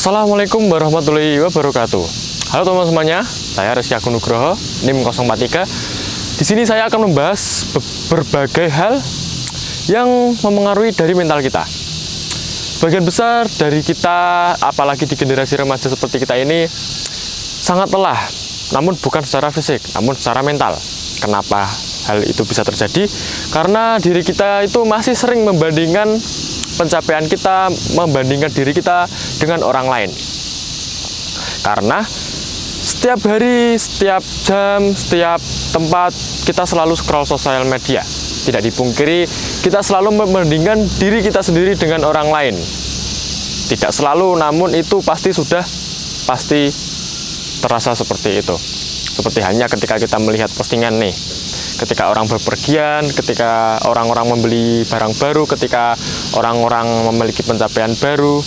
Assalamualaikum warahmatullahi wabarakatuh. Halo teman-teman semuanya, saya Rizky Agung Nugroho, NIM 043. Di sini saya akan membahas berbagai hal yang memengaruhi dari mental kita. Bagian besar dari kita, apalagi di generasi remaja seperti kita ini, sangat lelah, namun bukan secara fisik, namun secara mental. Kenapa hal itu bisa terjadi? Karena diri kita itu masih sering membandingkan pencapaian kita, membandingkan diri kita dengan orang lain. Karena setiap hari, setiap jam, setiap tempat kita selalu scroll sosial media. Tidak dipungkiri, kita selalu membandingkan diri kita sendiri dengan orang lain. Tidak selalu, namun itu pasti terasa seperti itu. Seperti hanya ketika kita melihat postingan nih, ketika orang berpergian, ketika orang-orang membeli barang baru, ketika orang-orang memiliki pencapaian baru,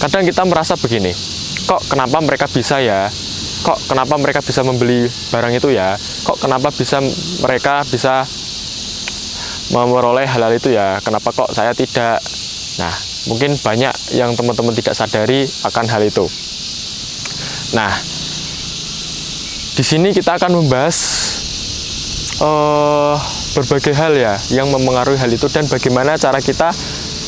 kadang kita merasa begini, kok kenapa mereka bisa ya? Kok kenapa mereka bisa membeli barang itu ya? Kok kenapa mereka bisa memperoleh hal-hal itu ya? Kenapa kok saya tidak? Nah, mungkin banyak yang teman-teman tidak sadari akan hal itu. Nah, di sini kita akan membahas berbagai hal ya yang memengaruhi hal itu dan bagaimana cara kita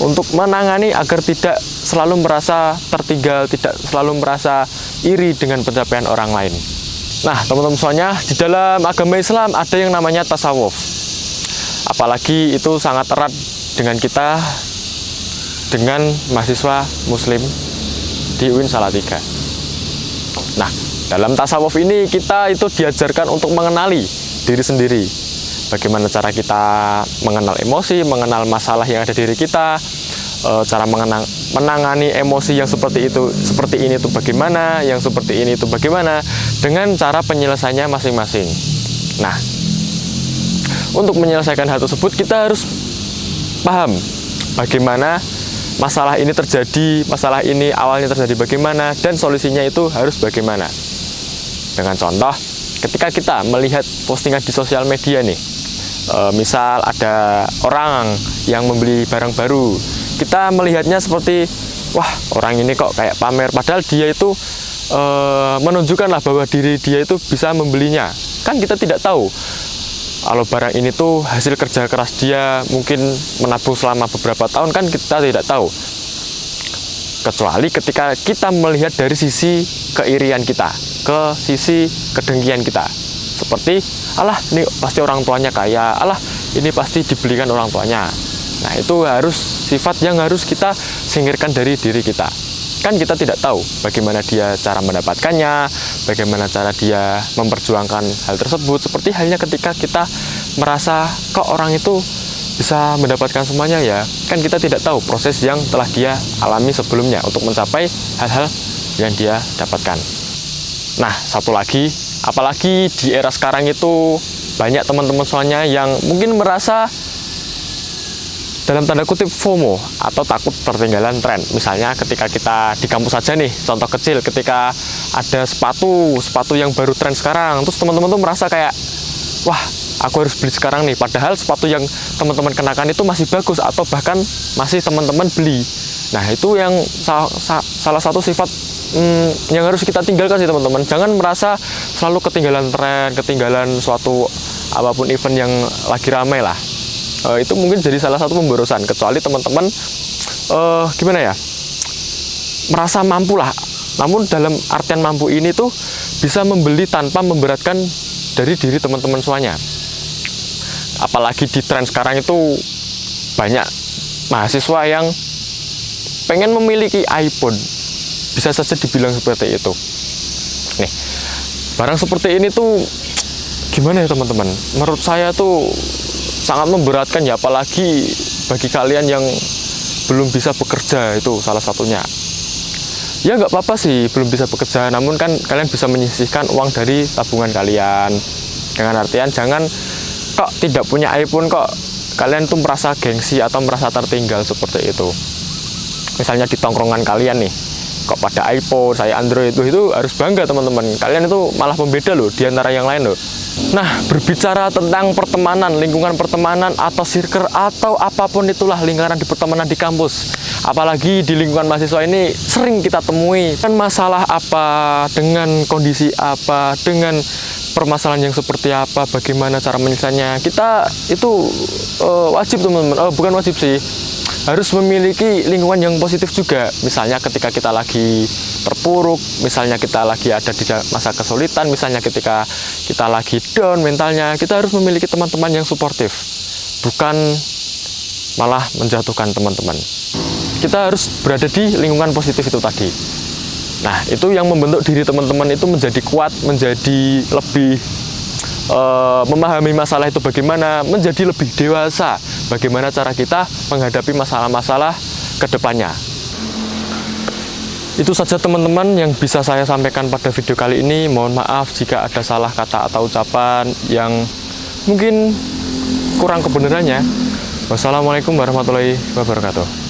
untuk menangani agar tidak selalu merasa tertinggal, tidak selalu merasa iri dengan pencapaian orang lain. Nah, teman-teman semuanya, di dalam agama Islam ada yang namanya tasawuf. Apalagi itu sangat erat dengan kita, dengan mahasiswa muslim di UIN Salatiga. Nah, dalam tasawuf ini kita itu diajarkan untuk mengenali diri sendiri. Bagaimana cara kita mengenal emosi, mengenal masalah yang ada di diri kita, cara menangani emosi yang seperti ini itu bagaimana, yang seperti ini itu bagaimana, dengan cara penyelesaiannya masing-masing. Nah, untuk menyelesaikan hal tersebut kita harus paham bagaimana masalah ini terjadi, masalah ini awalnya terjadi bagaimana, dan solusinya itu harus bagaimana. Dengan contoh, ketika kita melihat postingan di sosial media nih, misal ada orang yang membeli barang baru, kita melihatnya seperti, wah, orang ini kok kayak pamer, padahal dia itu menunjukkanlah bahwa diri dia itu bisa membelinya. Kan kita tidak tahu kalau barang ini tuh hasil kerja keras dia, mungkin menabung selama beberapa tahun, kan kita tidak tahu. Kecuali ketika kita melihat dari sisi keirian kita, ke sisi kedengkian kita. Seperti, alah ini pasti orang tuanya kaya, alah ini pasti dibelikan orang tuanya. Nah, itu harus sifat yang harus kita singkirkan dari diri kita. Kan kita tidak tahu bagaimana dia cara mendapatkannya, bagaimana cara dia memperjuangkan hal tersebut. Seperti halnya ketika kita merasa, kok orang itu bisa mendapatkan semuanya ya, kan kita tidak tahu proses yang telah dia alami sebelumnya untuk mencapai hal-hal yang dia dapatkan. Nah, satu lagi, apalagi di era sekarang itu banyak teman-teman semuanya yang mungkin merasa dalam tanda kutip FOMO atau takut tertinggalan tren. Misalnya ketika kita di kampus saja nih, contoh kecil, ketika ada sepatu yang baru tren sekarang, terus teman-teman tuh merasa kayak, wah, aku harus beli sekarang nih, padahal sepatu yang teman-teman kenakan itu masih bagus atau bahkan masih teman-teman beli. Nah, itu yang salah satu sifat yang harus kita tinggalkan sih teman-teman. Jangan merasa selalu ketinggalan tren, ketinggalan suatu apapun event yang lagi ramai lah. Itu mungkin jadi salah satu pemborosan, kecuali teman-teman gimana ya, merasa mampu lah. Namun dalam artian mampu ini tuh bisa membeli tanpa memberatkan dari diri teman-teman semuanya. Apalagi di tren sekarang itu banyak mahasiswa yang pengen memiliki iPhone, bisa saja dibilang seperti itu. Nih, barang seperti ini tuh gimana ya teman-teman? Menurut saya tuh sangat memberatkan ya, apalagi bagi kalian yang belum bisa bekerja, itu salah satunya. Ya nggak apa-apa sih belum bisa bekerja, namun kan kalian bisa menyisihkan uang dari tabungan kalian. Dengan artian jangan kok tidak punya iPhone kok kalian tuh merasa gengsi atau merasa tertinggal seperti itu. Misalnya di tongkrongan kalian nih, kok pada iPhone, saya Android, itu harus bangga teman-teman. Kalian itu malah pembeda loh di antara yang lain loh. Nah, berbicara tentang pertemanan, lingkungan pertemanan atau circle atau apapun itulah lingkaran di pertemanan di kampus Apalagi di lingkungan mahasiswa ini sering kita temui kan masalah apa, dengan kondisi apa, dengan permasalahan yang seperti apa, bagaimana cara menyelesaikannya. Kita itu wajib teman-teman, bukan wajib sih, harus memiliki lingkungan yang positif juga. Misalnya ketika kita lagi terpuruk, misalnya kita lagi ada di masa kesulitan, misalnya ketika kita lagi down mentalnya, kita harus memiliki teman-teman yang suportif, bukan malah menjatuhkan teman-teman. Kita harus berada di lingkungan positif itu tadi. Nah, itu yang membentuk diri teman-teman itu menjadi kuat, menjadi lebih memahami masalah itu bagaimana, menjadi lebih dewasa, bagaimana cara kita menghadapi masalah-masalah ke depannya. Itu saja teman-teman yang bisa saya sampaikan pada video kali ini. Mohon maaf jika ada salah kata atau ucapan yang mungkin kurang kebenarannya. Wassalamualaikum warahmatullahi wabarakatuh.